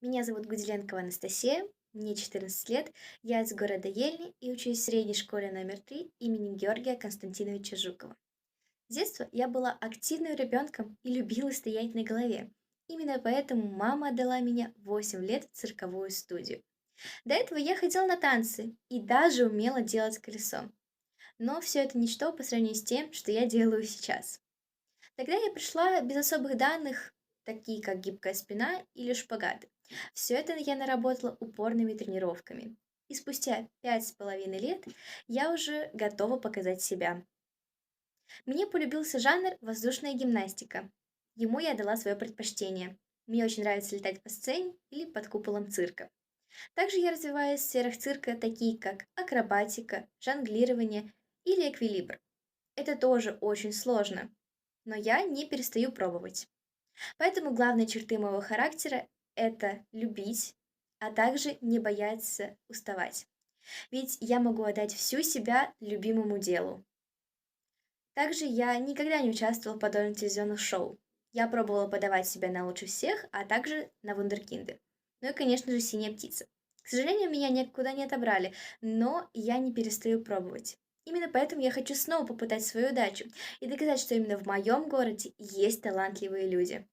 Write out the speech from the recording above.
Меня зовут Гуделенкова Анастасия, мне 14 лет, я из города Ельни и учусь в средней школе номер 3 имени Георгия Константиновича Жукова. С детства я была активным ребенком и любила стоять на голове. Именно поэтому мама отдала меня в 8 лет в цирковую студию. До этого я ходила на танцы и даже умела делать колесо. Но все это ничто по сравнению с тем, что я делаю сейчас. Тогда я пришла без особых данных, такие как гибкая спина или шпагаты. Все это я наработала упорными тренировками. И спустя 5,5 лет я уже готова показать себя. Мне полюбился жанр воздушная гимнастика. Ему я дала свое предпочтение. Мне очень нравится летать по сцене или под куполом цирка. Также я развиваюсь в сферах цирка, такие как акробатика, жонглирование или эквилибр. Это тоже очень сложно, но я не перестаю пробовать. Поэтому главные черты моего характера– это любить, а также не бояться уставать. Ведь я могу отдать всю себя любимому делу. Также я никогда не участвовала в подобных телевизионных шоу. Я пробовала подавать себя на лучше всех, а также на вундеркинды. Ну и, конечно же, синяя птица. К сожалению, меня никуда не отобрали, но я не перестаю пробовать. Именно поэтому я хочу снова попытать свою удачу и доказать, что именно в моем городе есть талантливые люди.